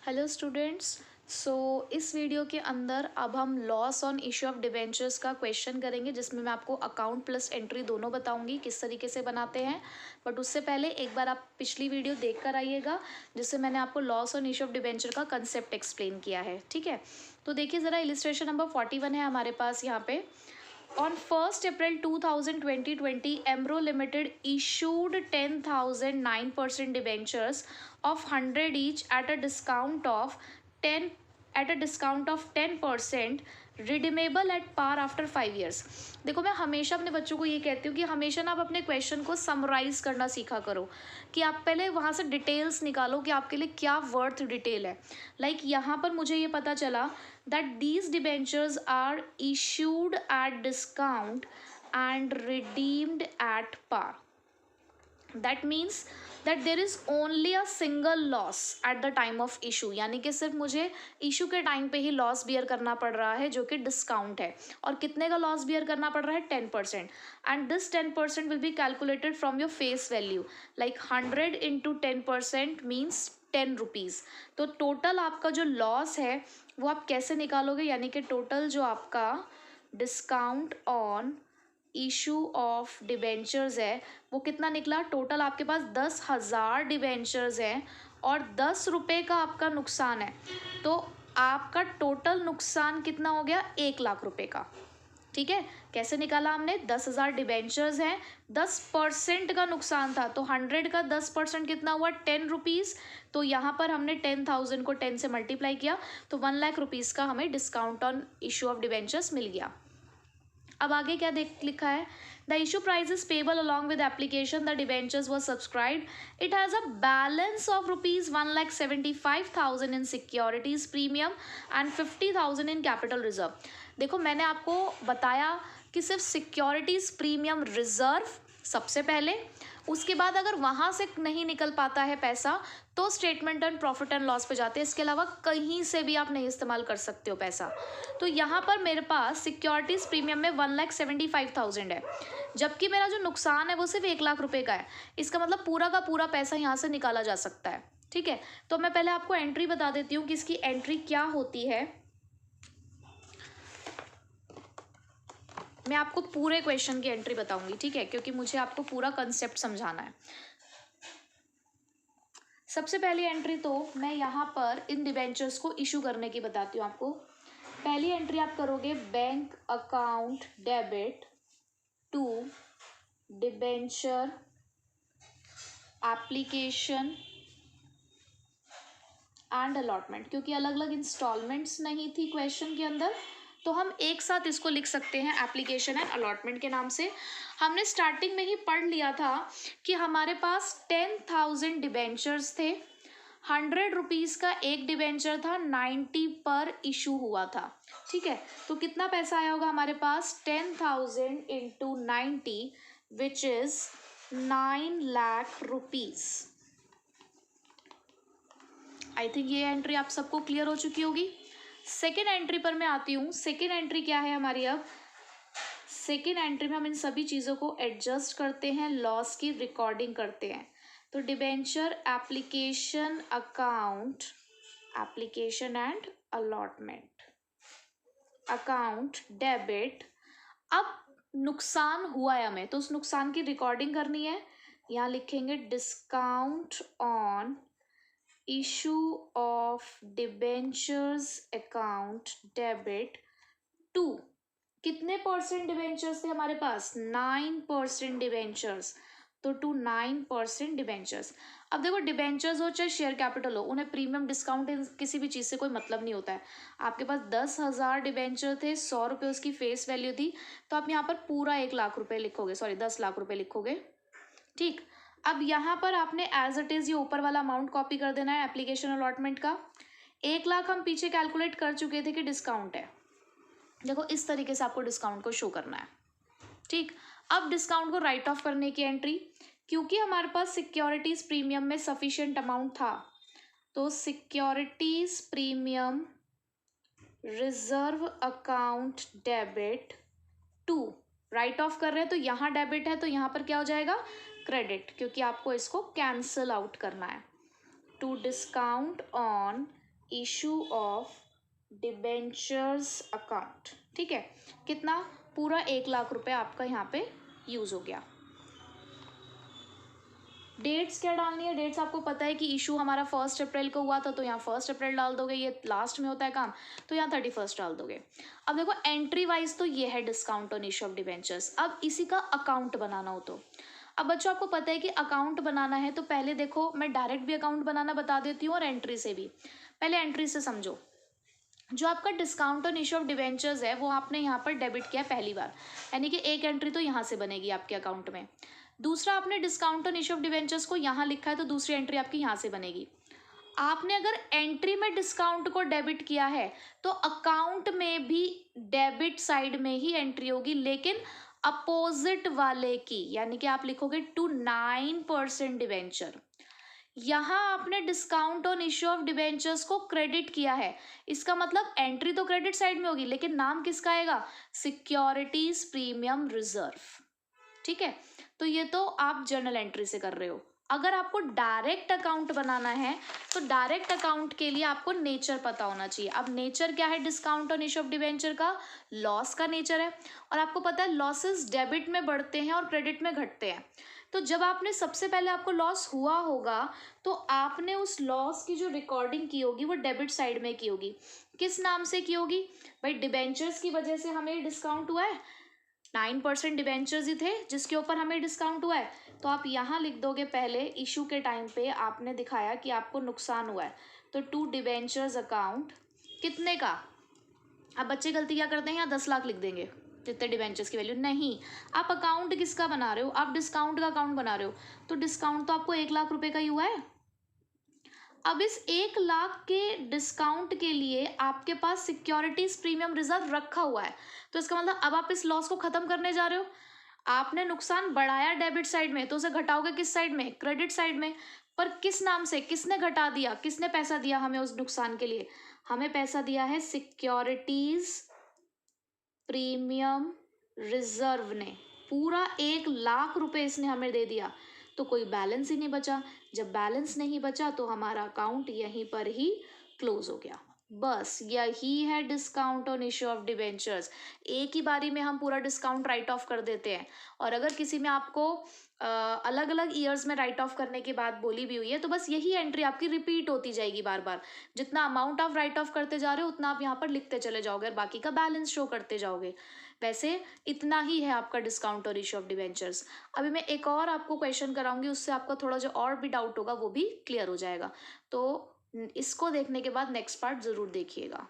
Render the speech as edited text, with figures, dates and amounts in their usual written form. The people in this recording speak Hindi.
Hello students. सो इस वीडियो के अंदर अब हम loss on issue of debentures का क्वेश्चन करेंगे, जिसमें मैं आपको अकाउंट प्लस एंट्री दोनों बताऊंगी किस तरीके से बनाते हैं। बट उससे पहले एक बार आप पिछली वीडियो देख कर आइएगा, जिससे मैंने आपको loss on issue of debenture का कंसेप्ट एक्सप्लेन किया है। ठीक है, तो देखिए ज़रा, इलिस्ट्रेशन नंबर 41 है हमारे पास यहाँ पे। On 1st April 2020, Emro Limited issued 10,009% debentures of 100 each at a discount of 10% redeemable at par after 5 years। देखो, मैं हमेशा अपने बच्चों को ये कहती हूँ कि हमेशा ना आप अपने क्वेश्चन को समराइज करना सीखा करो, कि आप पहले वहाँ से डिटेल्स निकालो कि आपके लिए क्या वर्थ डिटेल है। लाइक यहाँ पर मुझे ये पता चला that these debentures are issued at discount and redeemed at par. That means that there is only a single loss at the time of issue, यानी कि सिर्फ मुझे इशू के टाइम पे ही लॉस बियर करना पड़ रहा है, जो कि डिस्काउंट है। और कितने का लॉस बियर करना पड़ रहा है? 10%। And this 10% will be calculated from your face value, like 100 into 10% means 10 rupees. तो टोटल आपका जो लॉस है वो आप कैसे निकालोगे, यानी कि टोटल जो आपका discount on issue of debentures है वो कितना निकला? टोटल आपके पास 10,000 डिबेंचर्स हैं और 10 रुपये का आपका नुकसान है, तो आपका टोटल नुकसान कितना हो गया? 1,00,000 रुपये का। ठीक है, कैसे निकाला हमने? 10,000 डिबेंचर्स हैं, 10% का नुकसान था, तो 100 का 10% कितना हुआ? 10 रुपीज़। तो यहाँ पर हमने 10,000 को 10 से मल्टीप्लाई किया, तो 1,00,000 रुपीज़ का हमें discount on issue of debentures मिल गया। अब आगे क्या लिखा है? The issue price is payable along with application, the debentures was subscribed, it has a balance of rupees 1,75,000 in securities premium and 50,000 in capital reserve. देखो, मैंने आपको बताया कि सिर्फ सिक्योरिटीज प्रीमियम रिजर्व सबसे पहले, उसके बाद अगर वहाँ से नहीं निकल पाता है पैसा तो statement and profit and loss पे जाते हैं। इसके अलावा कहीं से भी आप नहीं इस्तेमाल कर सकते हो पैसा। तो यहाँ पर मेरे पास सिक्योरिटीज़ प्रीमियम में 1,75,000 है, जबकि मेरा जो नुकसान है वो सिर्फ 1,00,000 रुपये का है। इसका मतलब पूरा का पूरा पैसा यहाँ से निकाला जा सकता है। ठीक है, तो मैं पहले आपको एंट्री बता देती हूँ कि इसकी एंट्री क्या होती है। मैं आपको पूरे क्वेश्चन की एंट्री बताऊंगी, ठीक है, क्योंकि मुझे आपको पूरा कंसेप्ट समझाना है। सबसे पहली एंट्री तो मैं यहाँ पर इन डिबेंचर्स को इशू करने की बताती हूँ आपको। पहली एंट्री आप करोगे, bank account debit to debenture application and allotment. क्योंकि अलग अलग इंस्टॉलमेंट्स नहीं थी क्वेश्चन के अंदर, तो हम एक साथ इसको लिख सकते हैं एप्लीकेशन एंड अलॉटमेंट के नाम से। हमने स्टार्टिंग में ही पढ़ लिया था कि हमारे पास 10,000 डिबेंचर्स थे, 100 रुपीज़ का एक डिबेंचर था, 90 पर इशू हुआ था। ठीक है, तो कितना पैसा आया होगा हमारे पास? 10,000 into 90 which is 9,00,000 rupees. I think ये एंट्री आप सबको क्लियर हो चुकी होगी। सेकेंड एंट्री पर मैं आती हूँ। सेकेंड एंट्री क्या है हमारी? अब सेकेंड एंट्री में हम इन सभी चीज़ों को एडजस्ट करते हैं, लॉस की रिकॉर्डिंग करते हैं। तो debenture application account, application and allotment account debit. अब नुकसान हुआ है हमें, तो उस नुकसान की रिकॉर्डिंग करनी है। यहाँ लिखेंगे discount on issue of debentures account debit to, कितने परसेंट डिबेंचर्स थे हमारे पास? 9% डिबेंचर्स, तो टू 9% डिबेंचर्स। अब देखो, डिबेंचर्स हो चाहे शेयर कैपिटल हो, उन्हें प्रीमियम डिस्काउंट किसी भी चीज़ से कोई मतलब नहीं होता है। आपके पास 10,000 डिबेंचर थे, 100 रुपये उसकी फेस वैल्यू थी, तो आप यहाँ पर पूरा 1,00,000 रुपये लिखोगे, सॉरी 10,00,000 रुपये लिखोगे। ठीक, अब यहाँ पर आपने एज इट इज़ ये ऊपर वाला अमाउंट कॉपी कर देना है एप्लीकेशन अलॉटमेंट का। 1,00,000 हम पीछे कैलकुलेट कर चुके थे कि डिस्काउंट है। देखो, इस तरीके से आपको डिस्काउंट को शो करना है। ठीक, अब डिस्काउंट को राइट ऑफ करने की एंट्री, क्योंकि हमारे पास सिक्योरिटीज प्रीमियम में सफिशिएंट अमाउंट था, तो securities premium reserve account debit to, write off कर रहे हैं तो यहाँ डेबिट है, तो यहाँ पर क्या हो जाएगा? क्रेडिट, क्योंकि आपको इसको कैंसिल आउट करना है। To discount on issue of debentures account, ठीक है। कितना? पूरा 1,00,000 रुपये आपका यहाँ पे यूज हो गया। डेट्स क्या डालनी है? डेट्स आपको पता है कि इशू हमारा 1 अप्रैल को हुआ था, तो यहाँ 1 अप्रैल डाल दोगे, ये लास्ट में होता है काम, तो यहाँ 31 डाल दोगे। अब देखो एंट्री वाइज तो ये है discount on issue of debentures. अब इसी का अकाउंट बनाना हो तो अब बच्चों आपको पता है कि अकाउंट बनाना है तो पहले देखो मैं डायरेक्ट भी अकाउंट बनाना बता देती हूँ और एंट्री से भी। पहले एंट्री से समझो। जो आपका discount on issue of debentures है वो आपने यहाँ पर डेबिट किया पहली बार, यानी कि एक एंट्री तो यहाँ से बनेगी आपके अकाउंट में। दूसरा, आपने discount on issue of debentures को यहाँ लिखा है तो दूसरी एंट्री आपकी यहाँ से बनेगी। आपने अगर एंट्री में डिस्काउंट को डेबिट किया है तो अकाउंट में भी डेबिट साइड में ही एंट्री होगी, लेकिन अपोजिट वाले की, यानी कि आप लिखोगे टू 9% डिबेंचर। यहाँ आपने discount on issue of debentures को क्रेडिट किया है, इसका मतलब एंट्री तो क्रेडिट साइड में होगी, लेकिन नाम किसका आएगा? सिक्योरिटीज प्रीमियम रिजर्व, ठीक है। तो ये तो आप जर्नल एंट्री से कर रहे हो। अगर आपको डायरेक्ट अकाउंट बनाना है तो डायरेक्ट अकाउंट के लिए आपको नेचर पता होना चाहिए। अब नेचर क्या है discount on issue of debenture का? लॉस का नेचर है, और आपको पता है लॉसेस डेबिट में बढ़ते हैं और क्रेडिट में घटते हैं। तो जब आपने सबसे पहले आपको लॉस हुआ होगा तो आपने उस लॉस की जो रिकॉर्डिंग की होगी वो डेबिट साइड में की होगी। किस नाम से की होगी? भाई डिबेंचर्स की वजह से हमें डिस्काउंट हुआ है, 9% डिबेंचर्स ही थे जिसके ऊपर हमें डिस्काउंट हुआ है, तो आप यहाँ लिख दोगे पहले इशू के टाइम पे आपने दिखाया कि आपको नुकसान हुआ है, तो टू डिबेंचर्स अकाउंट कितने का? अब बच्चे गलती क्या करते हैं, यहाँ 10 लाख लिख देंगे जितने डिबेंचर्स की वैल्यू। नहीं, आप अकाउंट किसका बना रहे हो? आप डिस्काउंट का अकाउंट बना रहे हो, तो डिस्काउंट तो आपको 1,00,000 रुपये का ही हुआ है। अब इस 1,00,000 के डिस्काउंट के लिए आपके पास सिक्योरिटीज प्रीमियम रिजर्व रखा हुआ है, तो इसका मतलब अब आप इस लॉस को खत्म करने जा रहे हो। आपने नुकसान बढ़ाया डेबिट साइड में, तो उसे घटाओगे किस साइड में? क्रेडिट साइड में। पर किस नाम से? किसने घटा दिया? किसने पैसा दिया हमें उस नुकसान के लिए? हमें पैसा दिया है सिक्योरिटीज प्रीमियम रिजर्व ने। पूरा 1,00,000 रुपये इसने हमें दे दिया, तो कोई बैलेंस ही नहीं बचा। जब बैलेंस नहीं बचा तो हमारा अकाउंट यहीं पर ही क्लोज हो गया। बस यही है discount on issue of debentures. एक ही बारी में हम पूरा डिस्काउंट राइट ऑफ कर देते हैं, और अगर किसी में आपको अलग अलग ईयर्स में राइट ऑफ करने की बात बोली भी हुई है तो बस यही एंट्री आपकी रिपीट होती जाएगी बार बार। जितना अमाउंट आप राइट ऑफ करते जा रहे हो उतना आप यहाँ पर लिखते चले जाओगे और बाकी का बैलेंस शो करते जाओगे। वैसे इतना ही है आपका डिस्काउंट और इशू ऑफ डिबेंचर्स। अभी मैं एक और आपको क्वेश्चन कराऊंगी, उससे आपका थोड़ा जो और भी डाउट होगा वो भी क्लियर हो जाएगा। तो इसको देखने के बाद नेक्स्ट पार्ट ज़रूर देखिएगा।